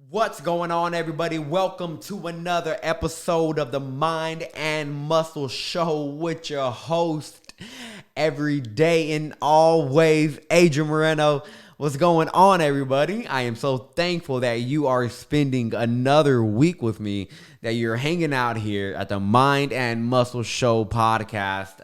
What's going on, everybody? Welcome to another episode of the Mind and Muscle Show with your host, every day and always, Adrian Moreno. What's going on, everybody? I am so thankful that you are spending another week with me, that you're hanging out here at the Mind and Muscle Show podcast.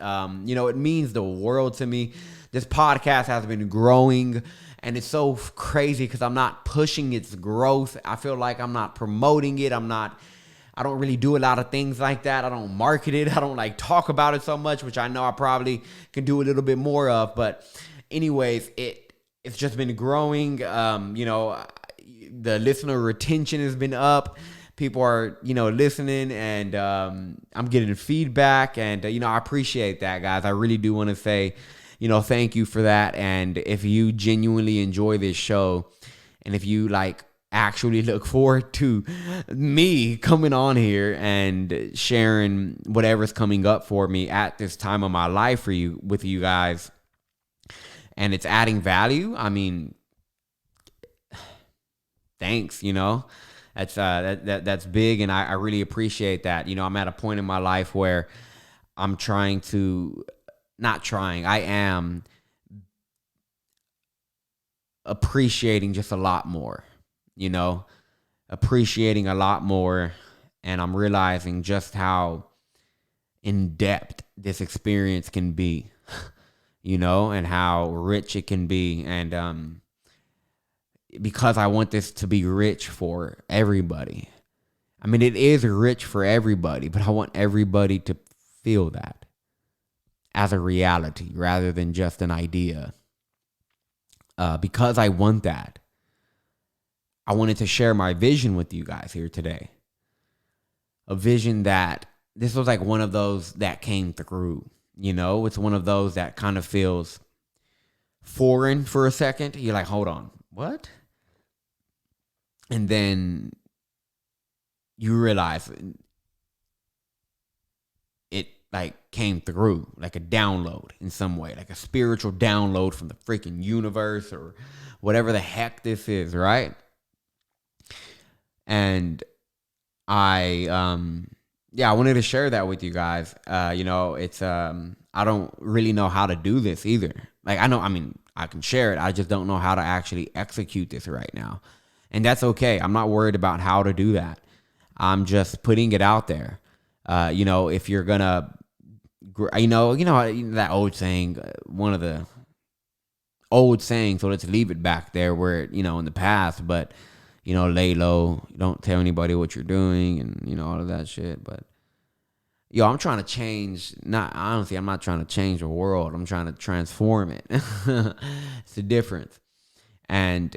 It means the world to me. This podcast has been growing, and it's so crazy because I'm not pushing its growth. I feel like I'm not promoting it. I don't really do a lot of things like that. I don't market it. I don't talk about it so much, which I know I probably can do a little bit more of. But anyways, it's just been growing. The listener retention has been up. People are, listening, and I'm getting feedback, and I appreciate that, guys. I really do want to say, thank you for that. And if you genuinely enjoy this show, and if you actually look forward to me coming on here and sharing whatever's coming up for me at this time of my life with you guys, and it's adding value, I mean, thanks, that's big. And I really appreciate that. I'm at a point in my life where I'm I am appreciating just a lot more, appreciating a lot more. And I'm realizing just how in depth this experience can be, and how rich it can be. And because I want this to be rich for everybody. I mean, it is rich for everybody, but I want everybody to feel that as a reality rather than just an idea. Because I want that, I wanted to share my vision with you guys here today. A vision that this was one of those that came through. It's one of those that kind of feels foreign for a second. You're like, hold on, what? And then you realize it came through like a download in some way, like a spiritual download from the freaking universe or whatever the heck this is, right? And I wanted to share that with you guys. It's I don't really know how to do this either. I can share it. I just don't know how to actually execute this right now. And that's okay. I'm not worried about how to do that. I'm just putting it out there. If you're gonna, that old saying, one of the old sayings, so let's leave it back there where, in the past, but, lay low, don't tell anybody what you're doing and, all of that shit. But, I'm trying to change, I'm not trying to change the world. I'm trying to transform it. It's the difference. And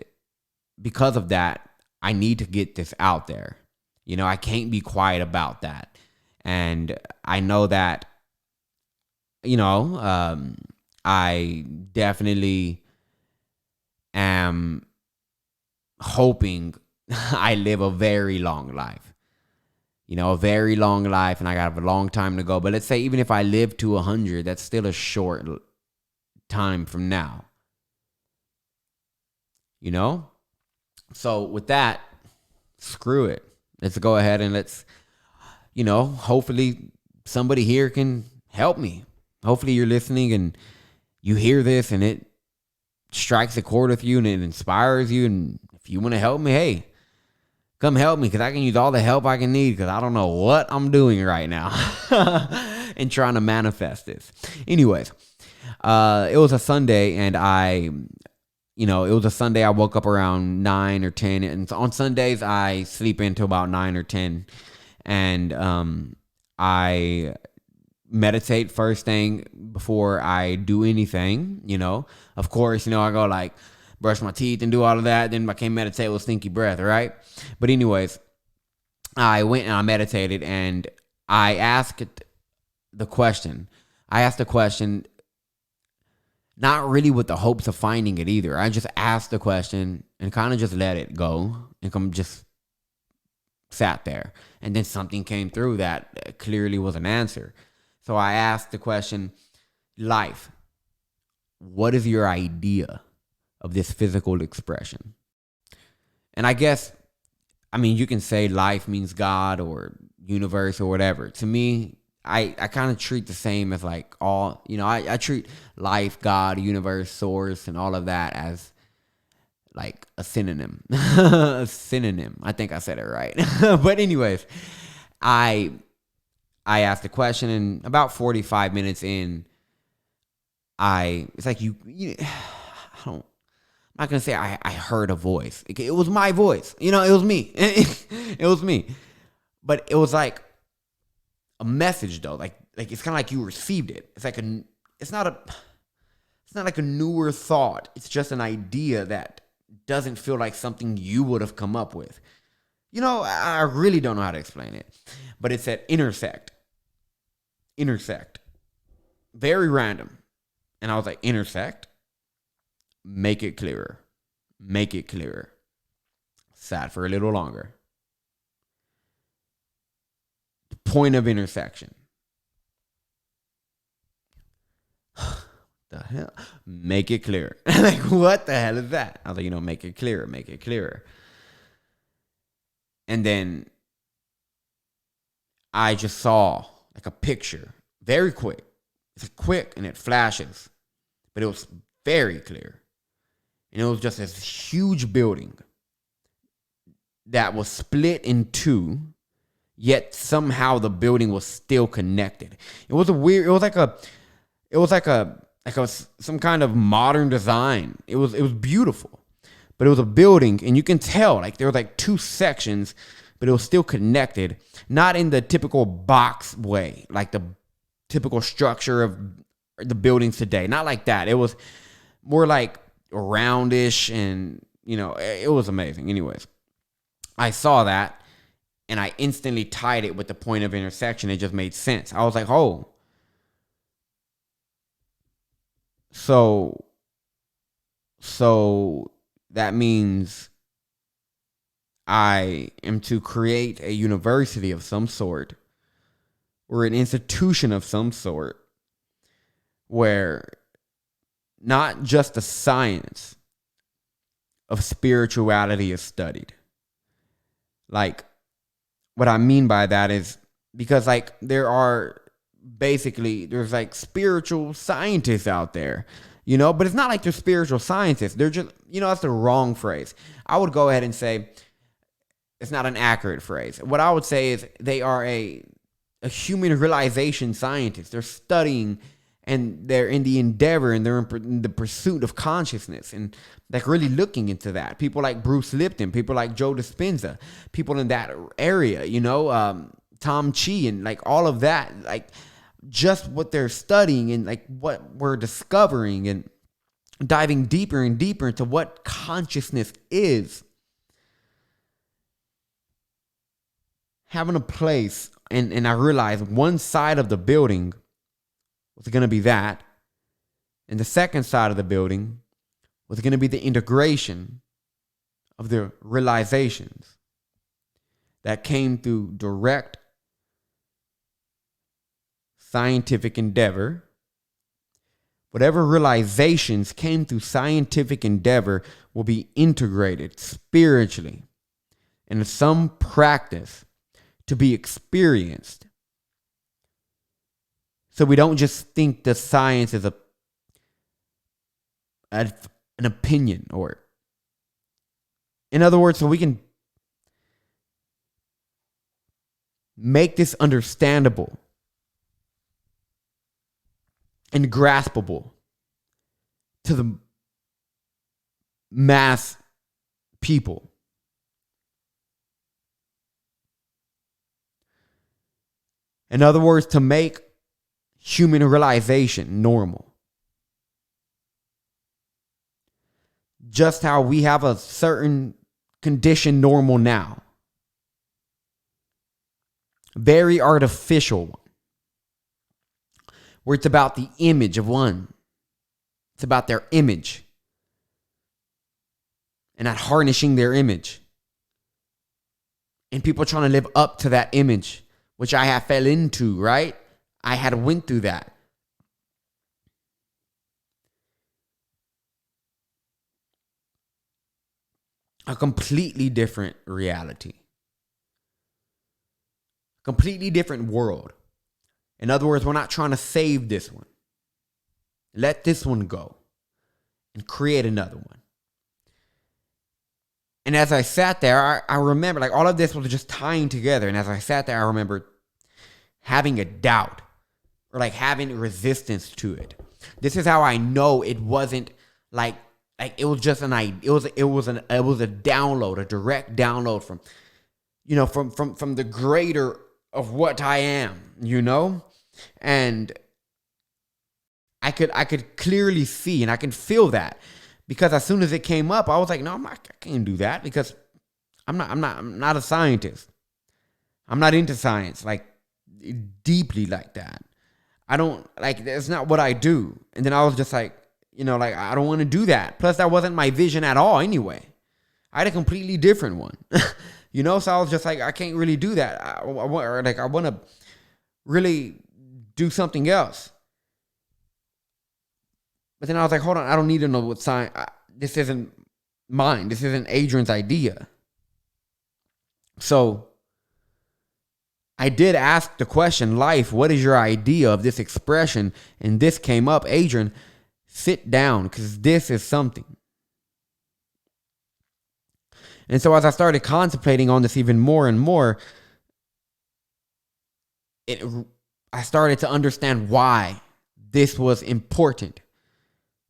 because of that, I need to get this out there. I can't be quiet about that. And I know that, I definitely am hoping I live a very long life. A very long life, and I got a long time to go. But let's say even if I live to 100, that's still a short time from now. So with that, screw it. Let's go ahead and let's, hopefully somebody here can help me. Hopefully you're listening and you hear this and it strikes a chord with you and it inspires you. And if you want to help me, hey, come help me, because I can use all the help I can need, because I don't know what I'm doing right now and trying to manifest this. Anyways, it was a Sunday, and I woke up around 9 or 10. And on Sundays, I sleep until about 9 or 10. And I meditate first thing before I do anything, Of course, I go brush my teeth and do all of that. Then I can't meditate with stinky breath, right? But anyways, I went and I meditated, and I asked the question. Not really with the hopes of finding it either. I just asked the question and kind of just let it go and come just sat there. And then something came through that clearly was an answer. So I asked the question, life, what is your idea of this physical expression? And I guess I mean, you can say life means God or universe or whatever. To me, I kind of treat the same as like all, I treat life, God, universe, source, and all of that as like a synonym. A synonym. I think I said it right. But anyways, I asked the question, and about 45 minutes in, it's like I don't, I'm not gonna say I heard a voice. It was my voice. It was me. It was me. But it was like a message though. Like it's kind of like you received it. It's not like a newer thought. It's just an idea that doesn't feel like something you would have come up with. I really don't know how to explain it. But it said intersect. Intersect. Very random. And I was like, intersect? Make it clearer. Make it clearer. Sat for a little longer. The point of intersection. The hell? Make it clearer. Like, what the hell is that? I was like, make it clearer, make it clearer. And then I just saw like a picture. Very quick. It's quick and it flashes. But it was very clear. And it was just this huge building that was split in two, yet somehow the building was still connected. It was some kind of modern design. It was beautiful, but it was a building, and you can tell like there were like two sections, but it was still connected, not in the typical box way, like the typical structure of the buildings today. Not like that. It was more like roundish, and it was amazing. Anyways, I saw that and I instantly tied it with the point of intersection. It just made sense. I was like, oh, so that means I am to create a university of some sort or an institution of some sort where not just the science of spirituality is studied. Like, what I mean by that is because like there's like spiritual scientists out there, but it's not like they're spiritual scientists. They're just, that's the wrong phrase. I would go ahead and say it's not an accurate phrase. What I would say is they are a human realization scientist. They're studying and they're in the endeavor and they're in the pursuit of consciousness and like really looking into that. People like Bruce Lipton, people like Joe Dispenza, people in that area, Tom Chi and like all of that, like just what they're studying and like what we're discovering and diving deeper and deeper into what consciousness is. Having a place, and I realized one side of the building was going to be that. And the second side of the building was going to be the integration of the realizations that came through direct scientific endeavor. Whatever realizations came through scientific endeavor will be integrated spiritually into some practice to be experienced. So we don't just think that science is an opinion, or in other words, so we can make this understandable and graspable to the mass people. In other words, to make human realization normal. Just how we have a certain condition normal now. Very artificial one. Where it's about the image of one. It's about their image. And not harnessing their image. And people trying to live up to that image, which I have fell into, right? I had went through that. A completely different reality. Completely different world. In other words, we're not trying to save this one. Let this one go and create another one. And as I sat there, I remember, like, all of this was just tying together. And as I sat there, I remember having a doubt or like having resistance to it. This is how I know it wasn't like it was just an idea. It was a download, a direct download from, from the greater of what I am, and I could clearly see and I can feel that, because as soon as it came up, I was like, no, I can't do that, because I'm not a scientist. I'm not into science like deeply like that. I don't like, that's not what I do. And then I was just like, I don't want to do that. Plus, that wasn't my vision at all anyway. I had a completely different one, So I was just like, I can't really do that. I want to really do something else. But then I was like, hold on, I don't need to know what science. This isn't mine. This isn't Adrian's idea. So I did ask the question, life, what is your idea of this expression? And this came up, Adrian, sit down, because this is something. And so as I started contemplating on this even more and more, I started to understand why this was important.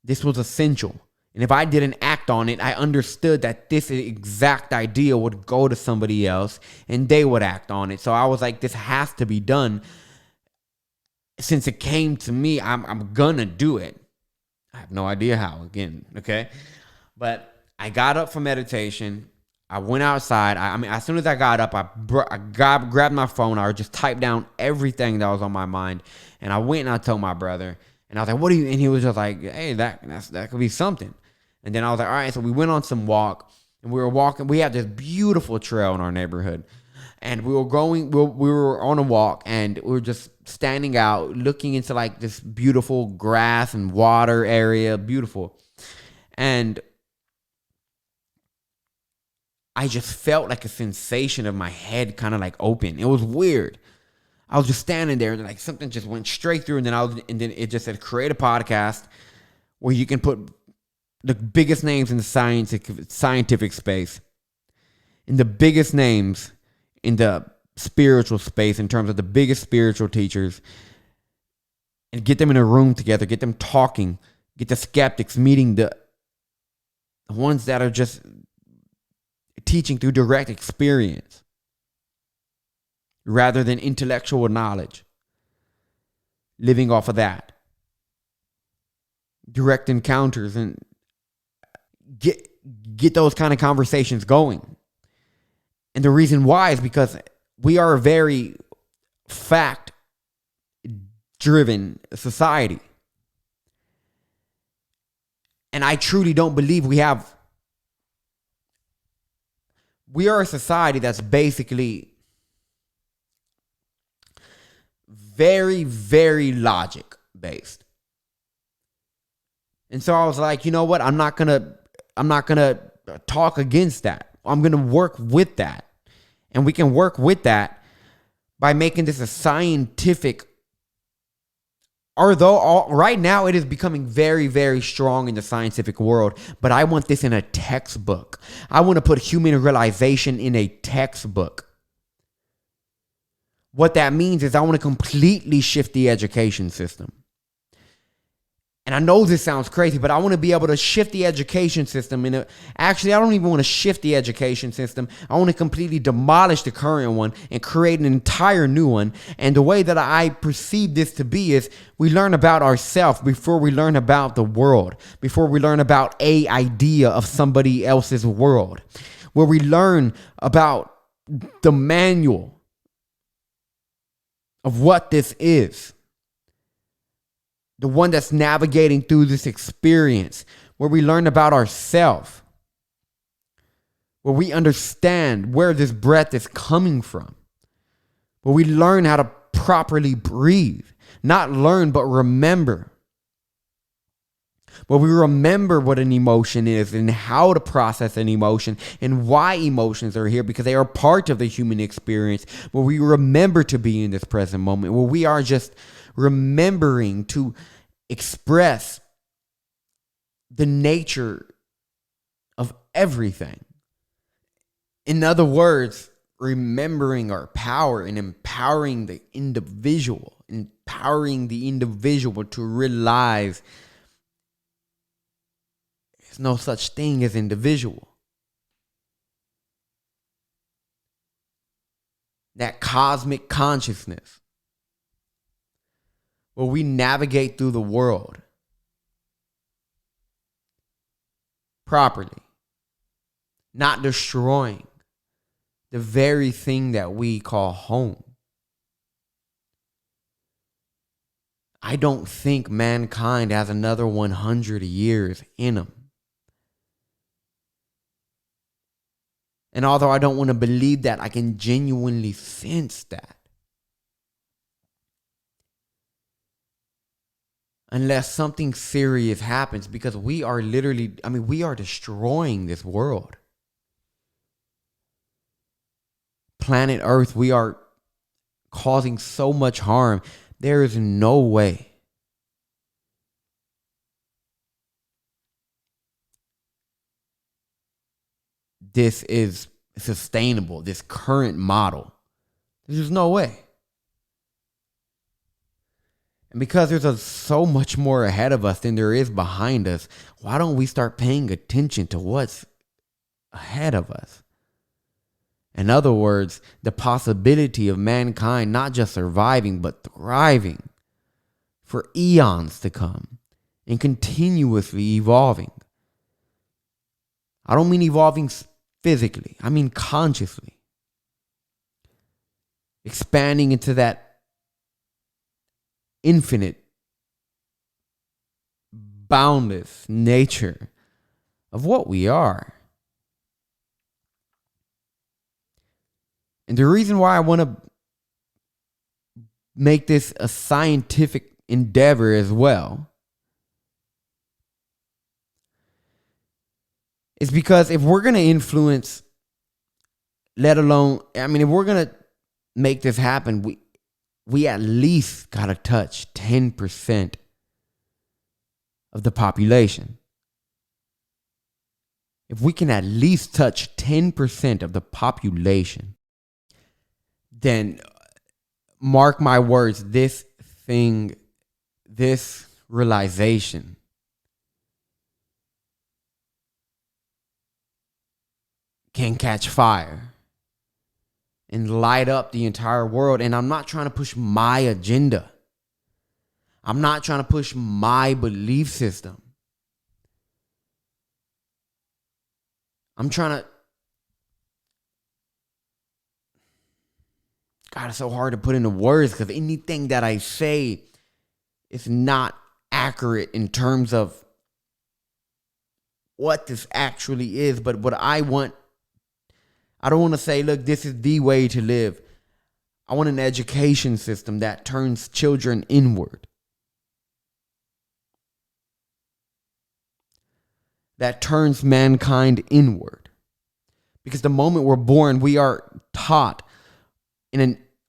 This was essential. And if I didn't act on it, I understood that this exact idea would go to somebody else and they would act on it. So I was like, this has to be done. Since it came to me, I'm gonna do it. I have no idea how, again, okay? But I got up from meditation. I went outside. As soon as I got up, I grabbed my phone. I just typed down everything that was on my mind. And I went and I told my brother. And I was like, what do you, and he was just like, hey, that could be something. And then I was like, all right. So we went on some walk. And we were walking. We had this beautiful trail in our neighborhood. And we were on a walk. And we were just standing out, looking into like this beautiful grass and water area. Beautiful. And I just felt like a sensation of my head kind of like open. It was weird. I was just standing there and like something just went straight through. And then it just said, create a podcast where you can put the biggest names in the scientific space, and the biggest names in the spiritual space in terms of the biggest spiritual teachers, and get them in a room together, get them talking, get the skeptics meeting the ones that are just teaching through direct experience rather than intellectual knowledge, living off of that. Direct encounters, and get those kind of conversations going. And the reason why is because we are a very fact-driven society. And I truly don't believe we are a society that's basically very, very logic based. And so I was like, you know what? I'm not gonna talk against that. I'm gonna work with that. And we can work with that by making this a scientific, although right now it is becoming very, very strong in the scientific world, but I want this in a textbook. I want to put human realization in a textbook. What that means is I want to completely shift the education system. And I know this sounds crazy, but I want to be able to shift the education system. Actually, I don't even want to shift the education system. I want to completely demolish the current one and create an entire new one. And the way that I perceive this to be is we learn about ourselves before we learn about the world, before we learn about an idea of somebody else's world, where we learn about the manual of what this is. The one that's navigating through this experience, where we learn about ourselves, where we understand where this breath is coming from, where we learn how to properly breathe, not learn, but remember. where we remember what an emotion is and how to process an emotion and why emotions are here, because they are part of the human experience, where we remember to be in this present moment, where we are just remembering to express the nature of everything. In other words, remembering our power and empowering the individual to realize there's no such thing as individual. That cosmic consciousness where we navigate through the world properly, not destroying the very thing that we call home. I don't think mankind has another 100 years in them. And although I don't want to believe that, I can genuinely sense that. Unless something serious happens, because we are we are destroying this world. Planet Earth, we are causing so much harm. There is no way this is sustainable, this current model. There's just no way. And because there's so much more ahead of us than there is behind us, why don't we start paying attention to what's ahead of us? In other words, the possibility of mankind not just surviving, but thriving for eons to come and continuously evolving. I don't mean evolving physically, I mean consciously. Expanding into that infinite, boundless nature of what we are. And the reason why I want to make this a scientific endeavor as well is because if we're going to influence, if we're going to make this happen, we at least got to touch 10% of the population. If we can at least touch 10% of the population, then mark my words, this realization can catch fire and light up the entire world. And I'm not trying to push my agenda. I'm not trying to push my belief system. I'm trying to... God, it's so hard to put into words because anything that I say is not accurate in terms of what this actually is. But what I don't want to say, look, this is the way to live. I want an education system that turns children inward. That turns mankind inward. Because the moment we're born, we are taught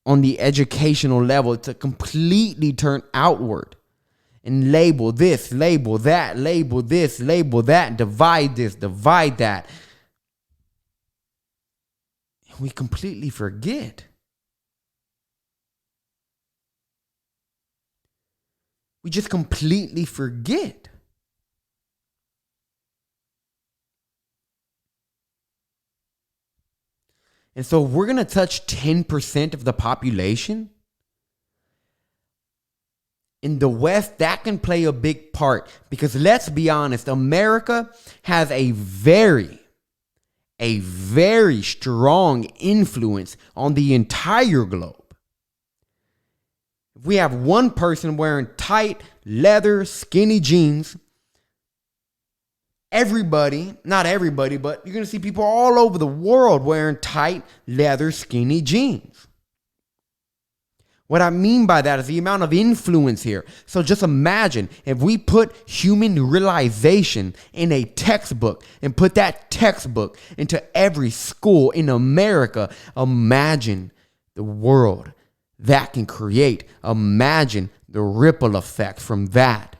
on the educational level to completely turn outward and label this, label that, label this, label that, divide this, divide that. And we completely forget. We just completely forget. And so we're going to touch 10% of the population. In the West, that can play a big part because let's be honest, America has a very strong influence on the entire globe. If we have one person wearing tight, leather, skinny jeans, not everybody, but you're going to see people all over the world wearing tight, leather, skinny jeans. What I mean by that is the amount of influence here. So just imagine if we put human realization in a textbook and put that textbook into every school in America. Imagine the world that can create. Imagine the ripple effect from that.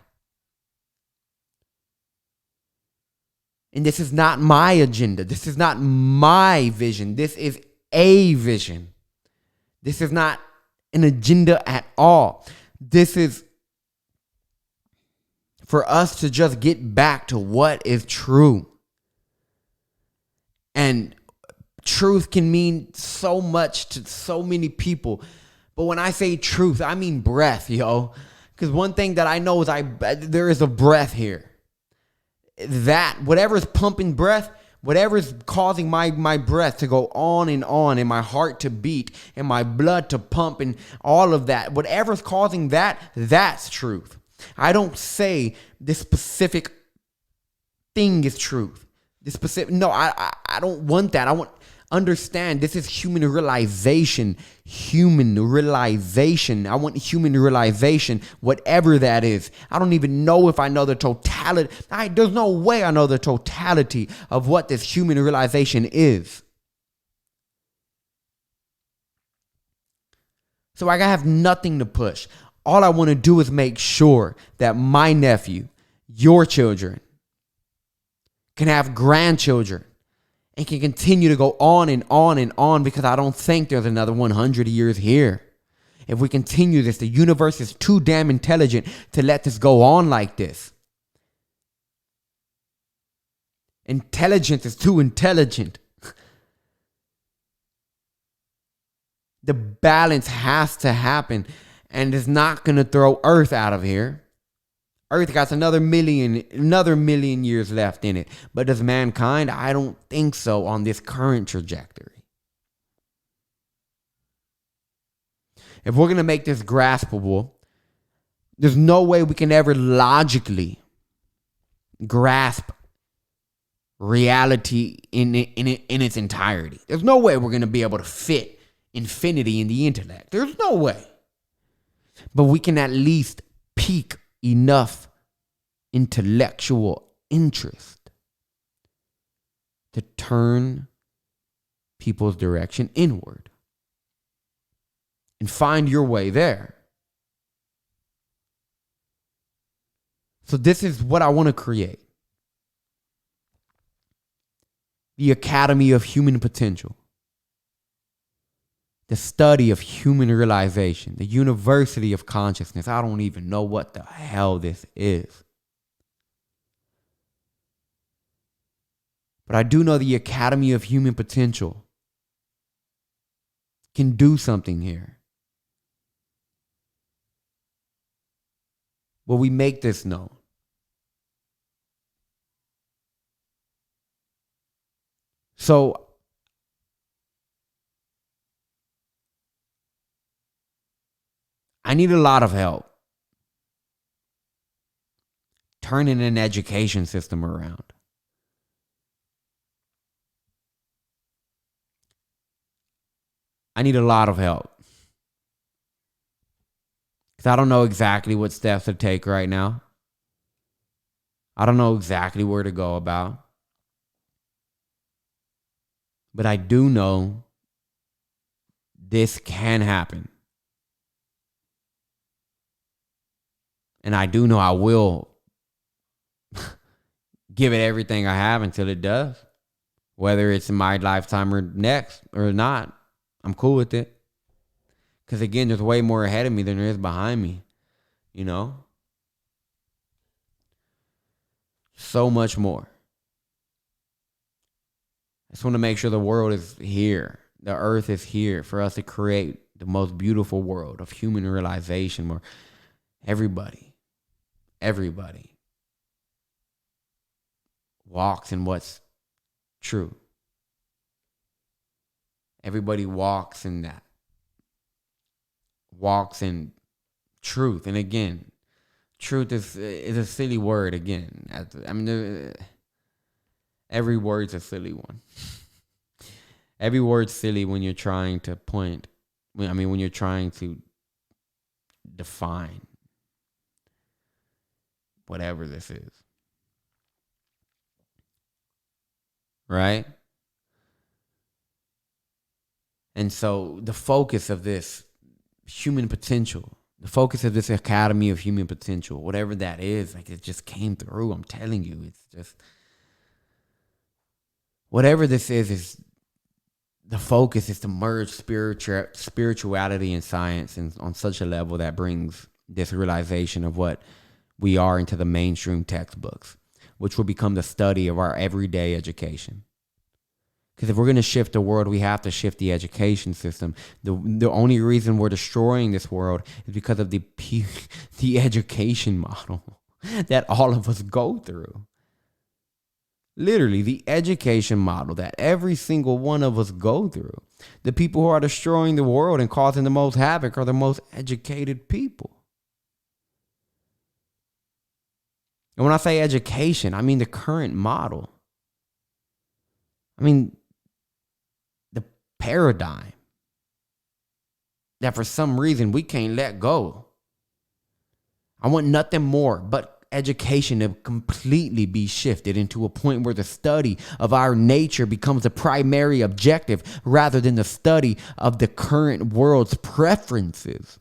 And this is not my agenda. This is not my vision. This is a vision. This is not an agenda at all. This is for us to just get back to what is true. And truth can mean so much to so many people. But when I say truth, I mean breath, yo. Because one thing that I know is there is a breath here. That whatever's pumping breath, whatever's causing my breath to go on and my heart to beat and my blood to pump and all of that, whatever's causing that, that's truth. I don't say this specific thing is truth. I don't want that. I want understand this is human realization. Human realization. I want human realization, whatever that is. I don't even know if I know the totality. There's no way I know the totality of what this human realization is. So I have nothing to push. All I want to do is make sure that my nephew, your children, can have grandchildren and can continue to go on and on and on, because I don't think there's another 100 years here. If we continue this, the universe is too damn intelligent to let this go on like this. Intelligence is too intelligent. The balance has to happen, and it's not going to throw Earth out of here. Earth got another million years left in it. But does mankind? I don't think so on this current trajectory. If we're going to make this graspable, there's no way we can ever logically grasp reality in its entirety. There's no way we're going to be able to fit infinity in the intellect. There's no way. But we can at least peak enough intellectual interest to turn people's direction inward and find your way there. So this is what I want to create. The Academy of Human Potential. The study of human realization. The University of Consciousness. I don't even know what the hell this is. But I do know the Academy of Human Potential can do something here. Will we make this known? So I need a lot of help turning an education system around. I need a lot of help. Because I don't know exactly what steps to take right now. I don't know exactly where to go about. But I do know this can happen. And I do know I will give it everything I have until it does. Whether it's in my lifetime or next or not, I'm cool with it. Because again, there's way more ahead of me than there is behind me. You know? So much more. I just want to make sure the world is here. The earth is here for us to create the most beautiful world of human realization where everybody walks in what's true. Everybody walks in that. Walks in truth. And again, truth is a silly word again. I mean, every word's a silly one. Every word's silly when you're trying to point. I mean, when you're trying to define whatever this is. Right? And so the focus of this human potential, the focus of this Academy of Human Potential, whatever that is, like it just came through. I'm telling you, it's just, whatever this is the focus is to merge spirituality and science, and on such a level that brings this realization of what we are into the mainstream textbooks, which will become the study of our everyday education. Because if we're going to shift the world, we have to shift the education system. The only reason we're destroying this world is because of the education model that all of us go through. Literally, the education model that every single one of us go through. The people who are destroying the world and causing the most havoc are the most educated people. And when I say education, I mean the current model. I mean the paradigm that for some reason we can't let go. I want nothing more but education to completely be shifted into a point where the study of our nature becomes the primary objective rather than the study of the current world's preferences.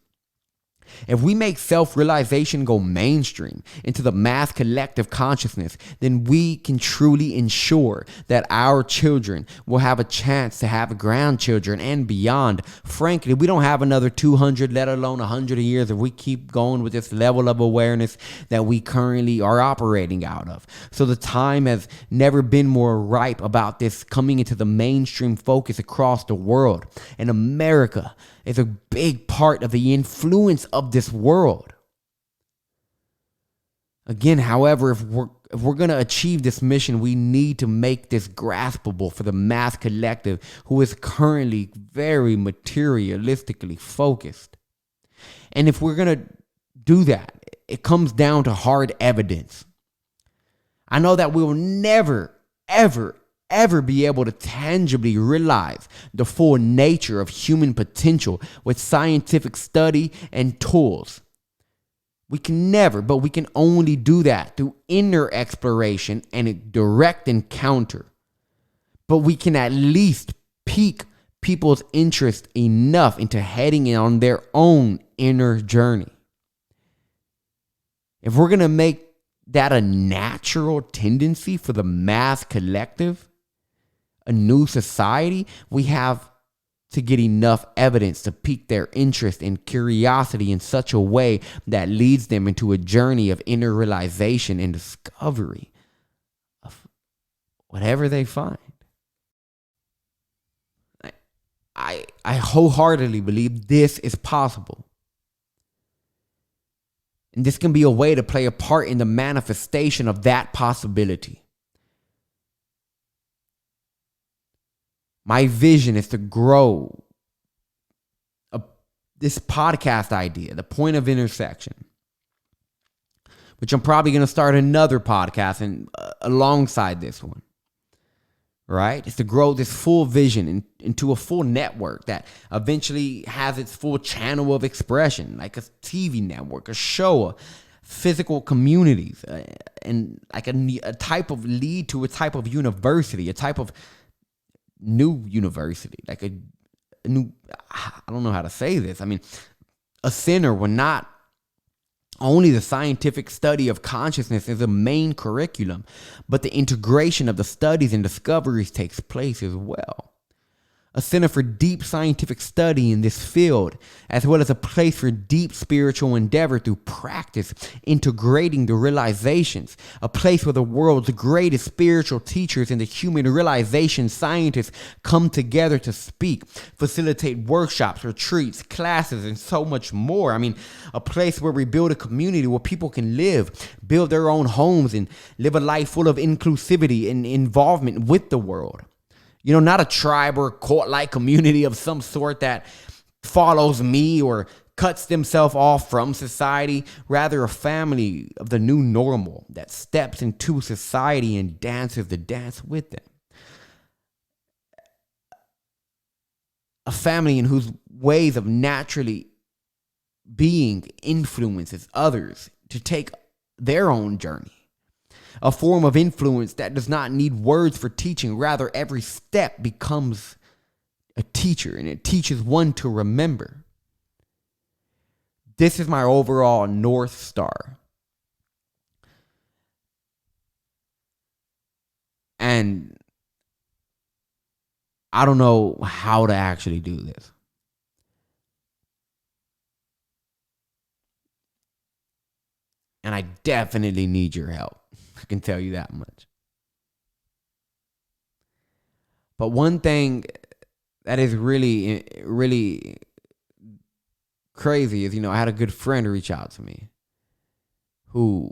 If we make self-realization go mainstream into the mass collective consciousness, then we can truly ensure that our children will have a chance to have grandchildren and beyond. Frankly, we don't have another 200, let alone 100 years if we keep going with this level of awareness that we currently are operating out of. So the time has never been more ripe about this coming into the mainstream focus across the world. And America is a big part of the influence of this world. Again, however, if we're going to achieve this mission, we need to make this graspable for the mass collective who is currently very materialistically focused. And if we're going to do that, it comes down to hard evidence. I know that we will never, ever be able to tangibly realize the full nature of human potential with scientific study and tools. We can never, but we can only do that through inner exploration and a direct encounter. But we can at least pique people's interest enough into heading on their own inner journey. If we're going to make that a natural tendency for the mass collective, a new society, we have to get enough evidence to pique their interest and curiosity in such a way that leads them into a journey of inner realization and discovery of whatever they find. I wholeheartedly believe this is possible. And this can be a way to play a part in the manifestation of that possibility. My vision is to grow this podcast idea, the point of intersection, which I'm probably going to start another podcast alongside this one, right? It's to grow this full vision into a full network that eventually has its full channel of expression, like a TV network, a show, a physical communities, and like a type of lead to a type of university, a type of new university, like a new, I don't know how to say this. I mean, a center where not only the scientific study of consciousness is the main curriculum, but the integration of the studies and discoveries takes place as well. A center for deep scientific study in this field, as well as a place for deep spiritual endeavor through practice, integrating the realizations. A place where the world's greatest spiritual teachers and the human realization scientists come together to speak, facilitate workshops, retreats, classes, and so much more. I mean, a place where we build a community where people can live, build their own homes, and live a life full of inclusivity and involvement with the world. You know, not a tribe or cult-like community of some sort that follows me or cuts themselves off from society. Rather, a family of the new normal that steps into society and dances the dance with them. A family in whose ways of naturally being influences others to take their own journey. A form of influence that does not need words for teaching. Rather, every step becomes a teacher, and it teaches one to remember. This is my overall North Star. And I don't know how to actually do this. And I definitely need your help. I can tell you that much. But one thing that is really, really crazy is, I had a good friend reach out to me who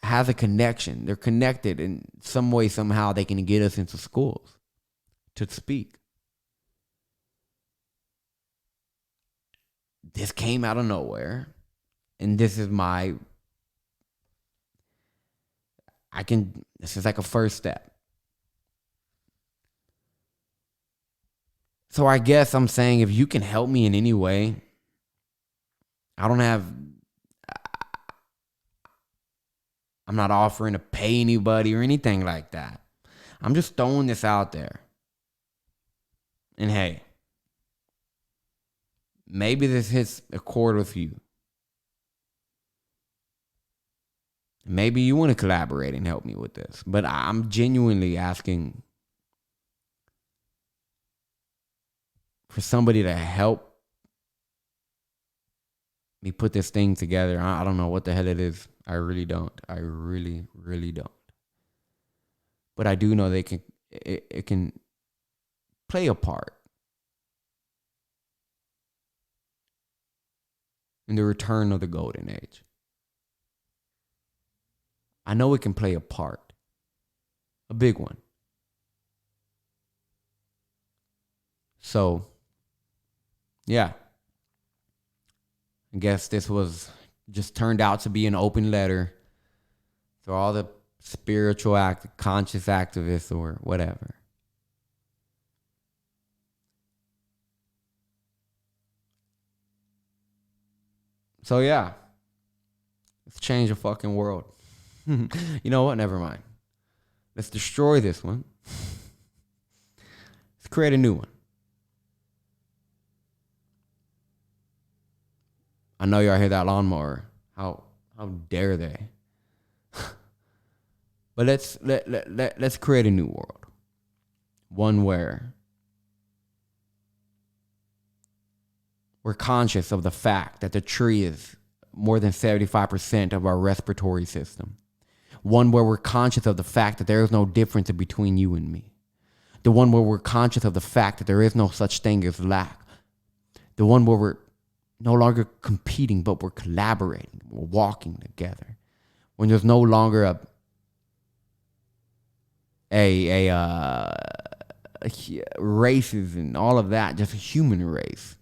has a connection. They're connected in some way, somehow they can get us into schools to speak. This came out of nowhere. And this is this is like a first step. So I guess I'm saying, if you can help me in any way, I'm not offering to pay anybody or anything like that. I'm just throwing this out there. And hey, maybe this hits a chord with you. Maybe you want to collaborate and help me with this. But I'm genuinely asking for somebody to help me put this thing together. I don't know what the hell it is. I really don't. I really, really don't. But I do know it can play a part in the return of the golden age. I know it can play a part, a big one. So, yeah. I guess this was just turned out to be an open letter to all the spiritual conscious activists or whatever. So, yeah. Let's change the fucking world. You know what? Never mind. Let's destroy this one. Let's create a new one. I know y'all hear that lawnmower. How dare they? But let's create a new world. One where we're conscious of the fact that the tree is more than 75% of our respiratory system. One where we're conscious of the fact that there is no difference between you and me. The one where we're conscious of the fact that there is no such thing as lack. The one where we're no longer competing, but we're collaborating. We're walking together. When there's no longer races and all of that, just a human race.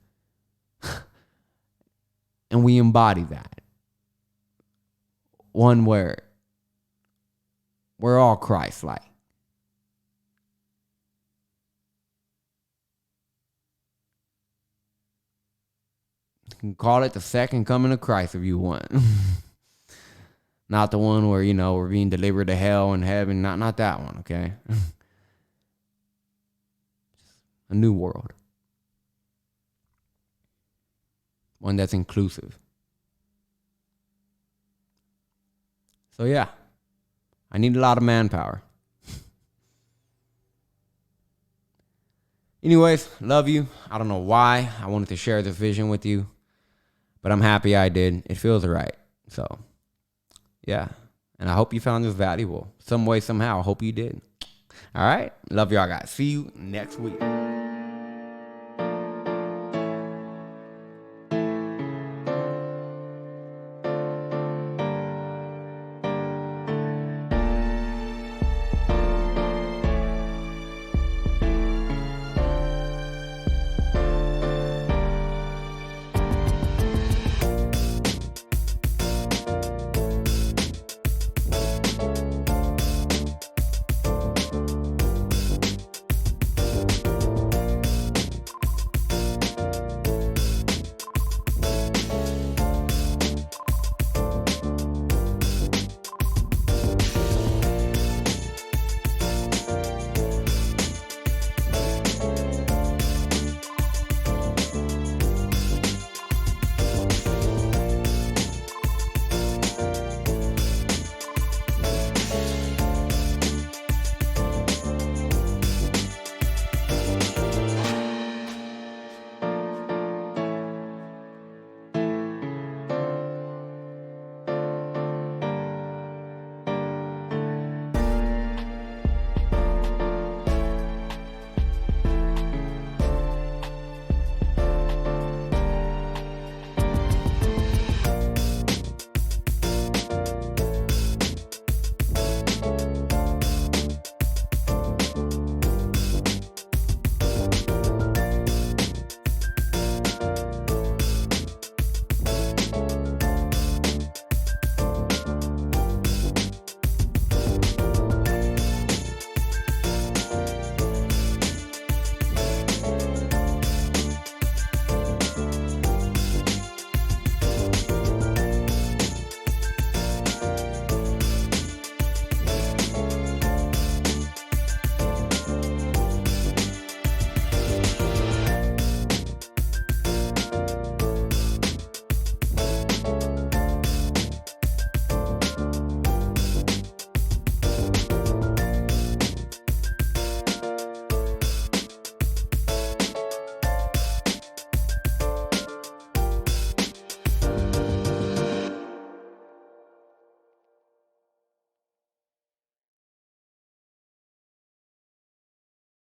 And we embody that. One where we're all Christ-like. You can call it the second coming of Christ if you want. Not the one where, we're being delivered to hell and heaven. Not that one, okay? A new world. One that's inclusive. So yeah, I need a lot of manpower. Anyways, love you. I don't know why I wanted to share this vision with you, but I'm happy I did. It feels right. So yeah, and I hope you found this valuable. Some way, somehow. I hope you did. All right. Love y'all guys. See you next week.